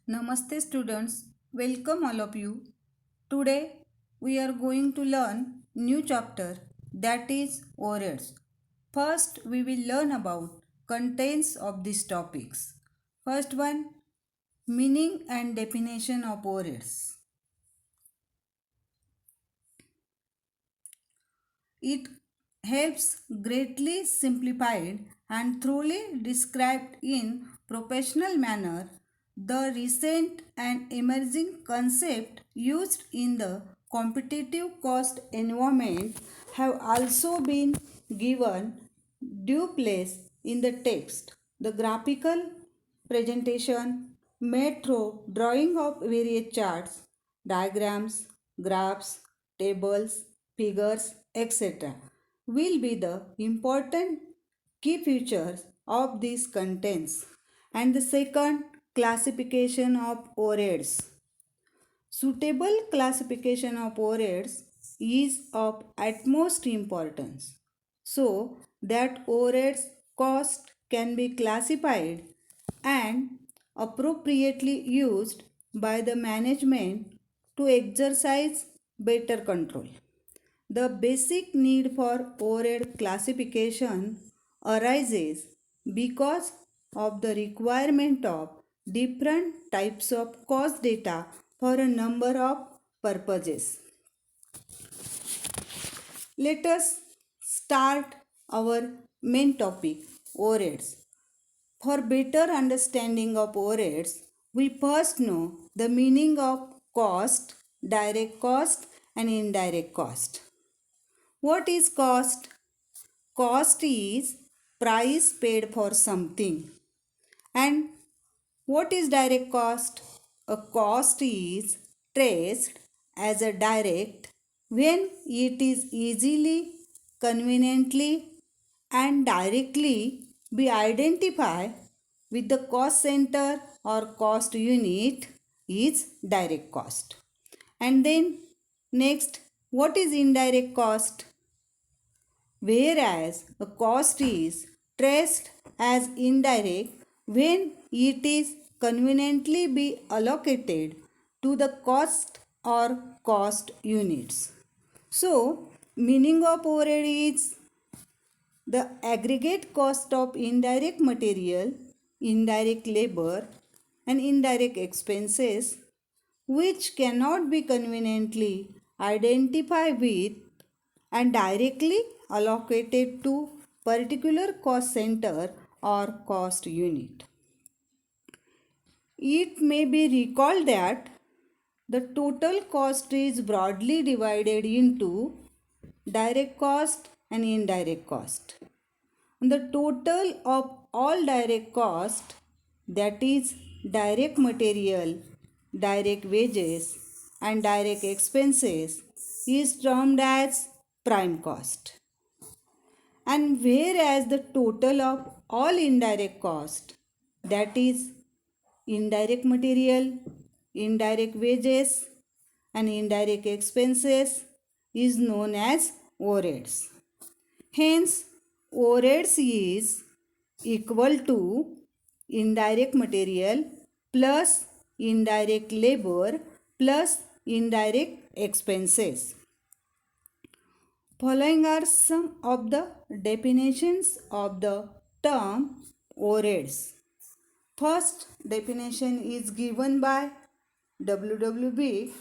Namaste students, welcome all of you. Today we are going to learn new chapter that is overheads. First we will learn about contents of these topics. First one, meaning and definition of overheads. It helps greatly simplified and thoroughly described in professional manner the recent and emerging concept used in the competitive cost environment have also been given due place in the text. The graphical presentation made through drawing of various charts, diagrams, graphs, tables, figures, etc. will be the important key features of these contents. And the second, classification of overheads. Suitable classification of overheads is of utmost importance so that overheads cost can be classified and appropriately used by the management to exercise better control. The basic need for overhead classification arises because of the requirement of different types of cost data for a number of purposes. Let us start our main topic, overheads. For better understanding of overheads, we first know the meaning of cost, direct cost and indirect cost. What is cost? Cost is price paid for something. And what is direct cost? A cost is traced as a direct when it is easily, conveniently, and directly be identified with the cost center or cost unit is direct cost. And then next, what is indirect cost? Whereas a cost is traced as indirect when it is conveniently be allocated to the cost or cost units. So, meaning of overhead is the aggregate cost of indirect material, indirect labor, and indirect expenses which cannot be conveniently identified with and directly allocated to particular cost center or cost unit. It may be recalled that the total cost is broadly divided into direct cost and indirect cost. And the total of all direct cost, that is direct material, direct wages and direct expenses, is termed as prime cost. And whereas the total of all indirect cost, that is indirect material, indirect wages and indirect expenses, is known as overheads. Hence, overheads is equal to indirect material plus indirect labor plus indirect expenses. Following are some of the definitions of the term overheads. First definition is given by WWB.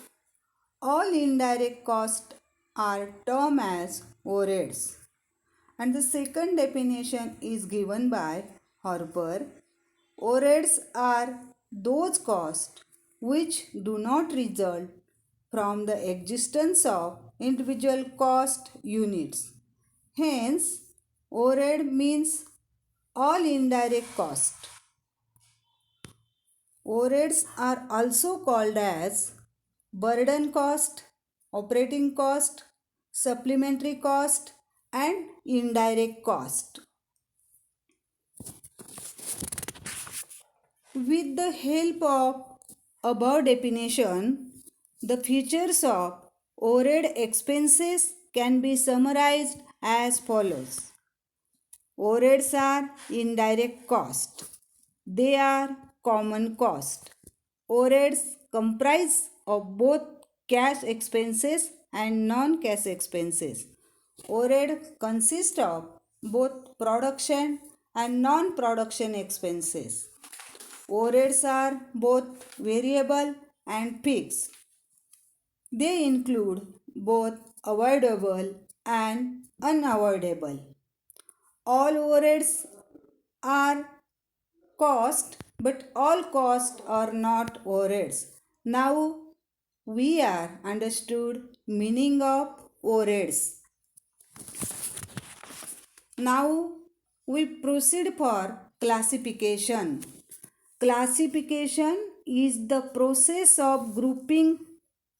All indirect costs are termed as overheads. And the second definition is given by Harper. Overheads are those costs which do not result from the existence of individual cost units. Hence, overhead means all indirect cost. Overheads are also called as burden cost, operating cost, supplementary cost, and indirect cost. With the help of above definition, the features of overhead expenses can be summarized as follows. Overheads are indirect cost. They are common cost. Overheads comprise of both cash expenses and non-cash expenses. Overhead consists of both production and non-production expenses. Overheads are both variable and fixed. They include both avoidable and unavoidable. All overheads are cost, but all costs are not overheads. Now we are understood meaning of overheads. Now we proceed for classification. Classification is the process of grouping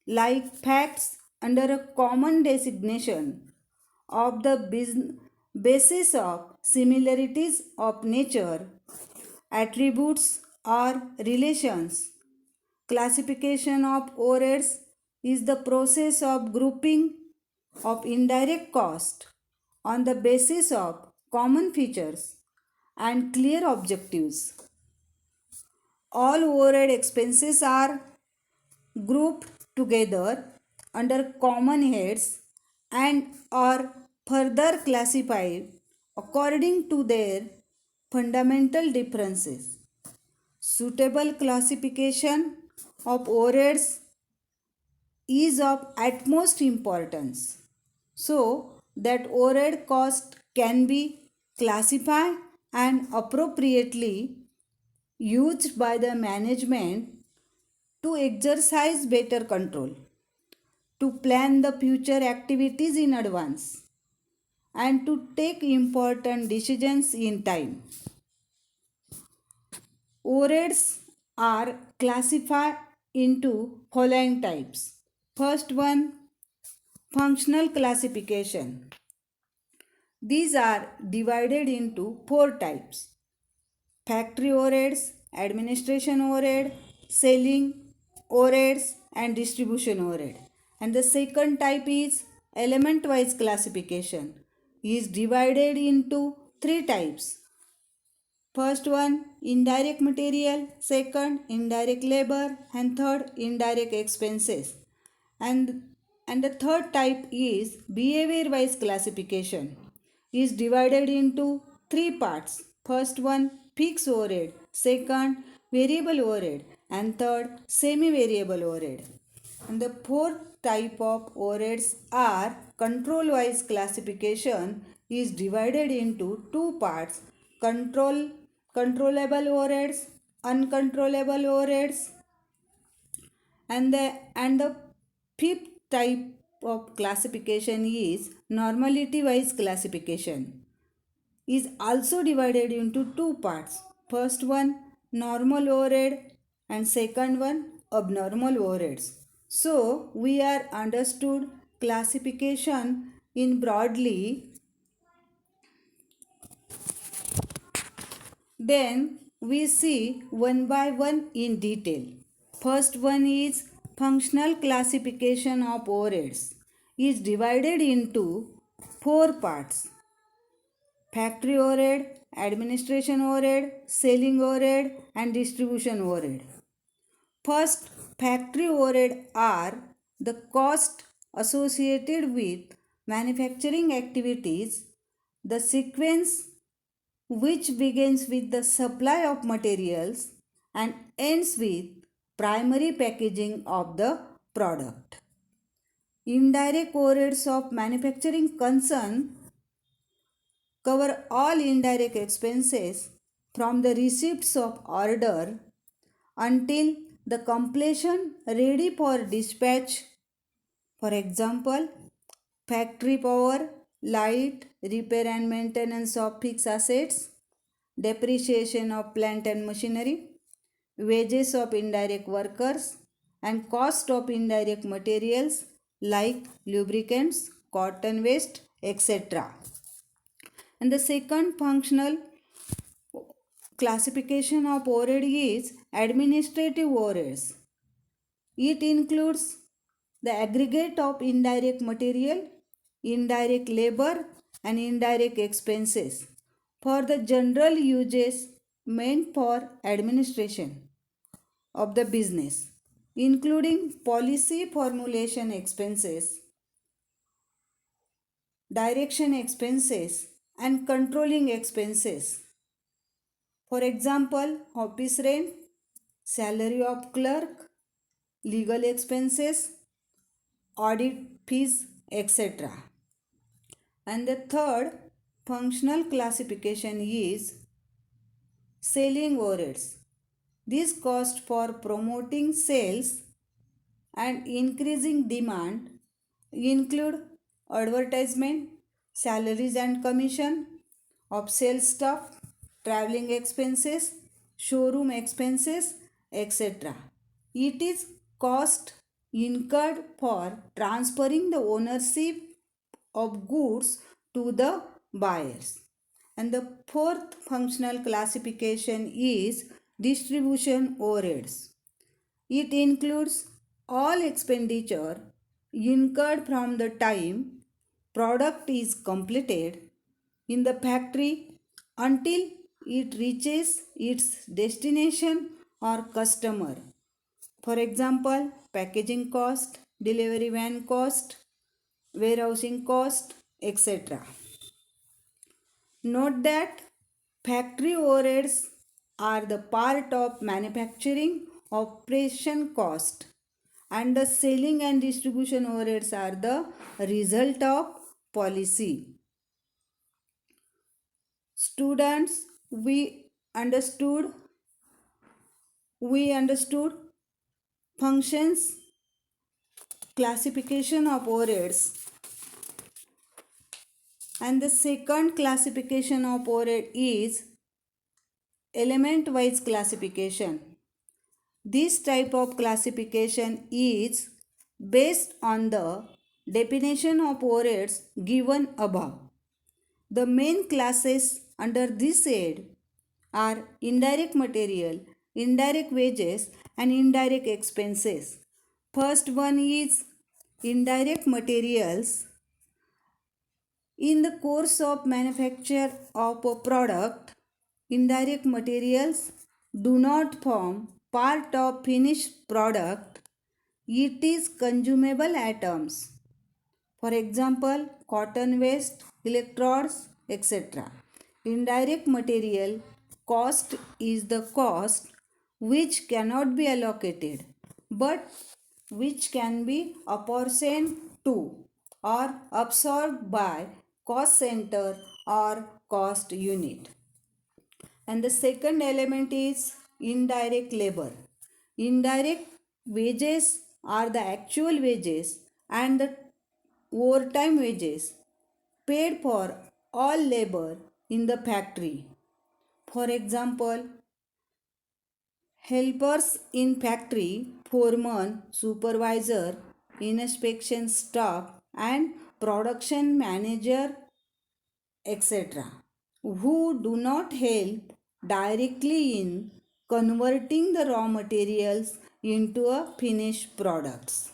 like facts under a common designation of the basis of similarities of nature, attributes, or relations. Classification of overheads is the process of grouping of indirect cost on the basis of common features and clear objectives. All overhead expenses are grouped together under common heads and are further classified according to their fundamental differences. Suitable classification of overheads is of utmost importance so that overhead cost can be classified and appropriately used by the management to exercise better control, to plan the future activities in advance, and to take important decisions in time. Overheads are classified into following types. First one, functional classification. These are divided into four types: factory overheads, administration overhead, selling overheads, and distribution overhead. And the second type is element wise classification, is divided into three types. First one, indirect material, second, indirect labor, and third, indirect expenses. And, and the third type is behavior wise classification, is divided into three parts. First one, fixed overhead, second, variable overhead, and third, semi variable overhead. And the fourth type of overheads are control wise classification, is divided into two parts: controllable overheads, uncontrollable overheads. And the fifth type of classification is normality wise classification, is also divided into two parts. First one, normal overhead, and second one, abnormal overheads. So we are understood classification in broadly. Then we see one by one in detail. First one is functional classification of overheads, is divided into four parts: factory overhead, administration overhead, selling overhead, and distribution overhead. First, factory overhead are the cost associated with manufacturing activities, the sequence which begins with the supply of materials and ends with primary packaging of the product. Indirect overheads of manufacturing concern cover all indirect expenses from the receipts of order until the completion ready for dispatch. For example, factory power, light, repair and maintenance of fixed assets, depreciation of plant and machinery, wages of indirect workers, and cost of indirect materials like lubricants, cotton waste, etc. And the second functional classification of overhead is administrative overheads. It includes the aggregate of indirect material, indirect labor, and indirect expenses for the general uses meant for administration. of the business, including policy formulation expenses, direction expenses, and controlling expenses. For example, office rent, salary of clerk, legal expenses, audit fees, etc. And the third functional classification is selling overheads. These costs for promoting sales and increasing demand include advertisement, salaries and commission of sales staff, traveling expenses, showroom expenses, etc. It is cost incurred for transferring the ownership of goods to the buyers. And the fourth functional classification is distribution overheads. It includes all expenditure incurred from the time product is completed in the factory until it reaches its destination or customer. For example, packaging cost, delivery van cost, warehousing cost, etc. Note that factory overheads are the part of manufacturing operation cost and the selling and distribution overheads are the result of policy. Students, understood we understood functions classification of overheads, and the second classification of overhead is element wise classification. This type of classification is based on the definition of overheads given above. The main classes under this head are indirect material, indirect wages, and indirect expenses. First one is indirect materials. In the course of manufacture of a product, indirect materials do not form part of finished product. It is consumable items. For example, cotton waste, electrodes, etc. Indirect material cost is the cost which cannot be allocated but which can be apportioned to or absorbed by cost center or cost unit. And the second element is indirect labor. Indirect wages are the actual wages and the overtime wages paid for all labor in the factory. For example, helpers in factory, foreman, supervisor, inspection staff, and production manager, etc., who do not help directly in converting the raw materials into a finished products.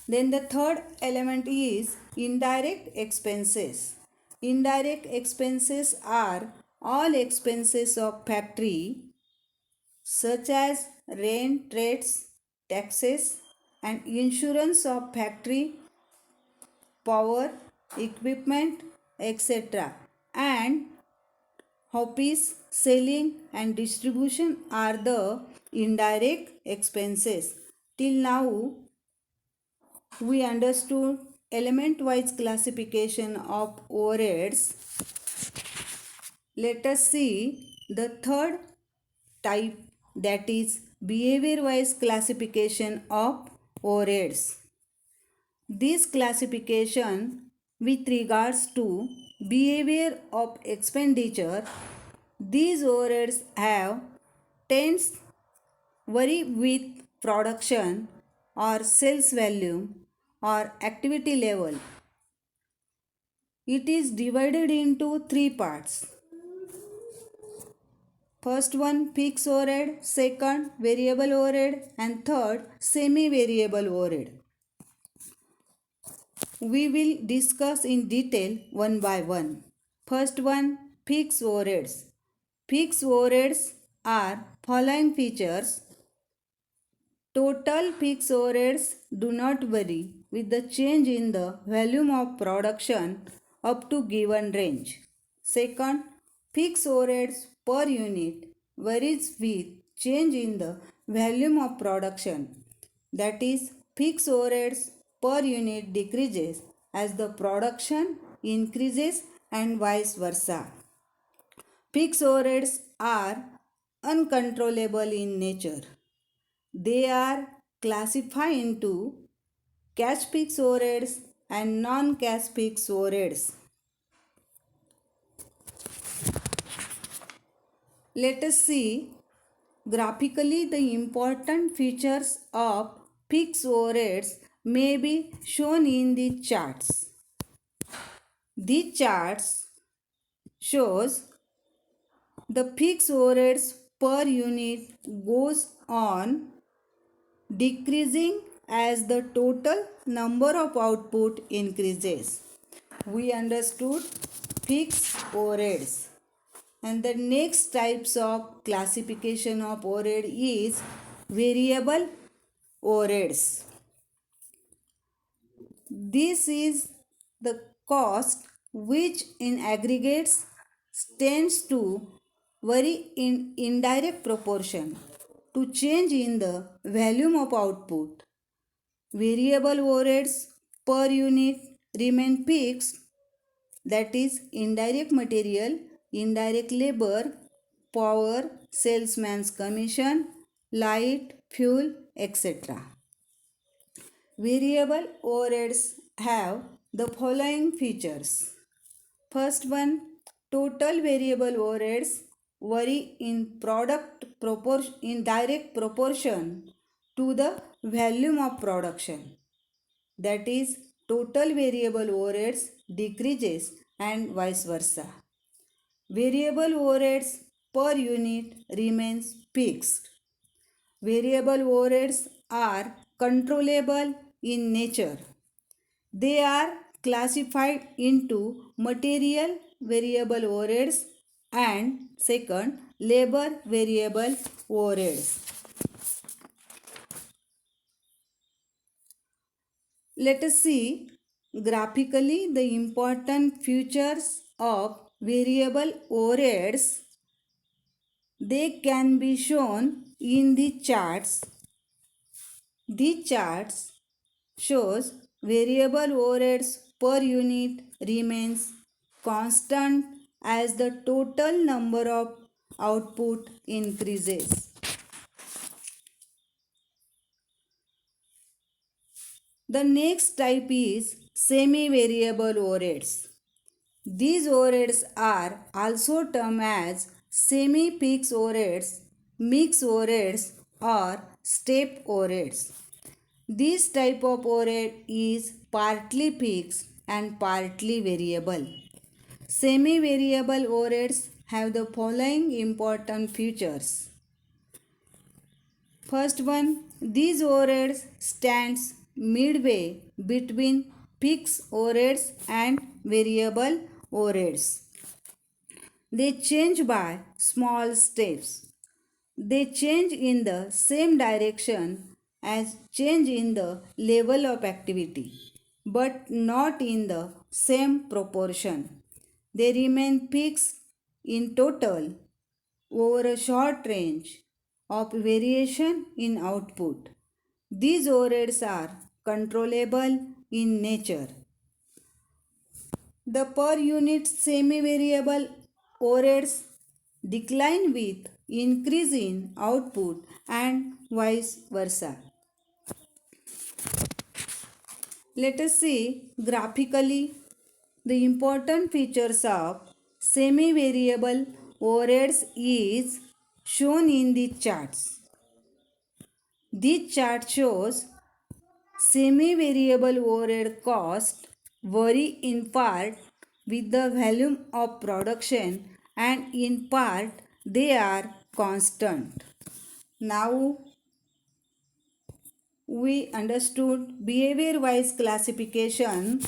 Then the third element is indirect expenses. Indirect expenses are all expenses of factory such as rent, rates, taxes, and insurance of factory, power, equipment, etc. And office, selling, and distribution are the indirect expenses. Till now, we understood element wise classification of overheads. Let us see the third type, that is behavior wise classification of overheads. This classification with regards to behavior of expenditure, these overheads have tends vary with production or sales volume or activity level. It is divided into three parts. First one fixed overhead, second variable overhead, and third semi variable overhead. We will discuss in detail one by one. First one, fixed overheads. Fixed overheads are following features. Total fixed overheads do not vary with the change in the volume of production up to given range. Second, fixed overheads per unit varies with change in the volume of production. That is, fixed overheads per unit decreases as the production increases and vice versa. Fixed overheads are uncontrollable in nature. They are classified into cash fixed overheads and non-cash fixed overheads. Let us see graphically the important features of fixed overheads may be shown in the charts. The charts shows the fixed overheads per unit goes on decreasing as the total number of output increases. We understood fixed overheads. And the next types of classification of overhead is variable overheads. This is the cost which in aggregates tends to vary in indirect proportion to change in the volume of output. Variable overheads per unit remain fixed, that is indirect material, indirect labor, power, salesman's commission, light, fuel, etc. Variable overheads have the following features. First one, total variable overheads vary in direct proportion to the volume of production. That is, total variable overheads decreases and vice versa. Variable overheads per unit remains fixed. Variable overheads are controllable in nature. They are classified into material variable overheads and second labor variable overheads. Let us see graphically the important features of variable overheads. They can be shown in the charts. The charts shows variable overheads per unit remains constant as the total number of output increases. The next type is semi-variable overheads. These overheads are also termed as semi-fixed overheads, mixed overheads or step overheads. This type of overhead is partly fixed and partly variable. Semi-variable overheads have the following important features. First one, these overheads stands midway between fixed overheads and variable overheads. They change by small steps. They change in the same direction as change in the level of activity, but not in the same proportion. They remain fixed in total over a short range of variation in output. These overheads are controllable in nature. The per unit semi-variable overheads decline with increase in output and vice versa. Let us see graphically the important features of semi-variable overheads is shown in the charts. This chart shows semi-variable overhead cost vary in part with the volume of production and in part they are constant. Now we understood behavior wise classification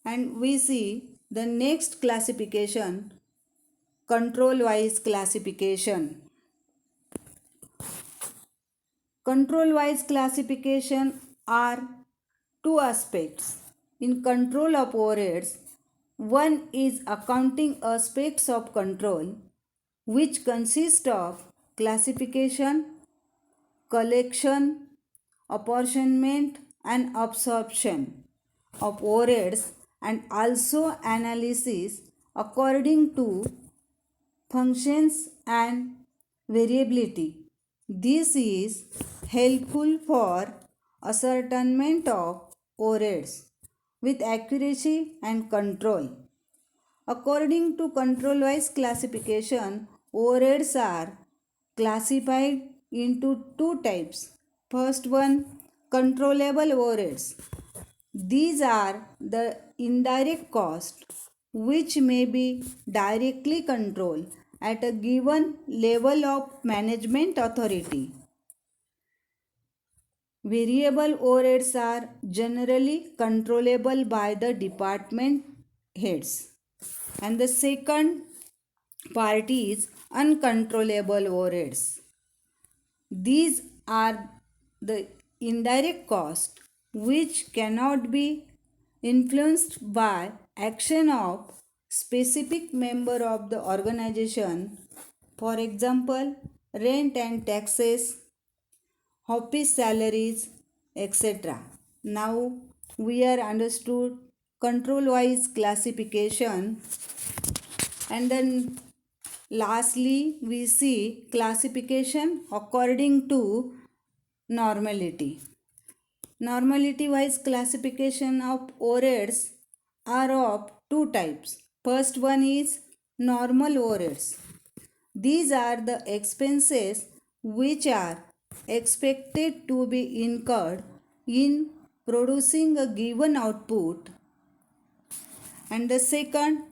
and we see the next classification control wise classification. Control wise classification are two aspects. In control of overheads, one is accounting aspects of control, which consist of classification, collection, apportionment, and absorption of overheads, and also analysis according to functions and variability. This is helpful for ascertainment of overheads with accuracy and control. According to control wise classification, overheads are classified into two types. First one, controllable overheads. These are the indirect cost which may be directly controlled at a given level of management authority. Variable overheads are generally controllable by the department heads. And the second part is uncontrollable overheads. These are the indirect cost which cannot be influenced by action of specific member of the organization. For example, rent and taxes, office salaries, etc. Now we are understood control wise classification, and then lastly we see classification according to normality. Normality wise classification of overheads are of two types. First one is normal overheads. These are the expenses which are expected to be incurred in producing a given output. And the second,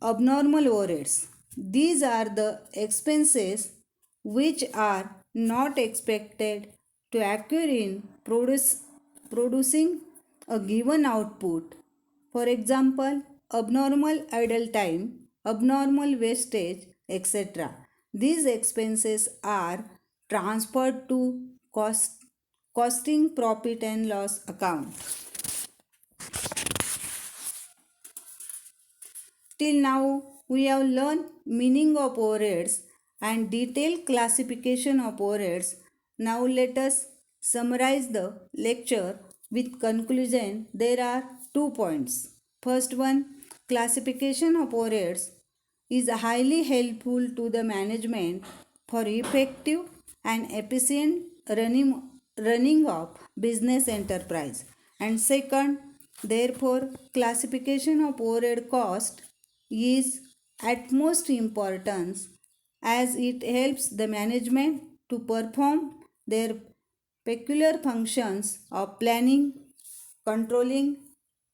abnormal overheads. These are the expenses which are not expected to occur in producing a given output. For example, abnormal idle time, abnormal wastage, etc. These expenses are transferred to costing profit and loss account. Till now, we have learned meaning of overheads and detailed classification of overheads. Now let us summarize the lecture with conclusion. There are 2 points. First one, classification of overheads is highly helpful to the management for effective and efficient running of business enterprise. And second, therefore, classification of overhead cost is utmost importance as it helps the management to perform their peculiar functions of planning, controlling,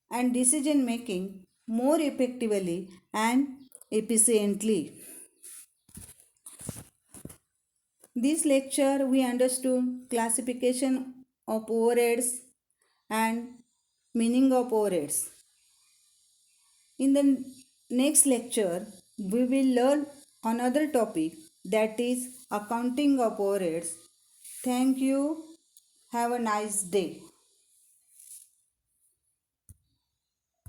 and decision making more effectively and efficiently. This lecture we understood classification of overheads and meaning of overheads. In the next lecture, we will learn another topic, that is accounting of overheads. Thank you. Have a nice day.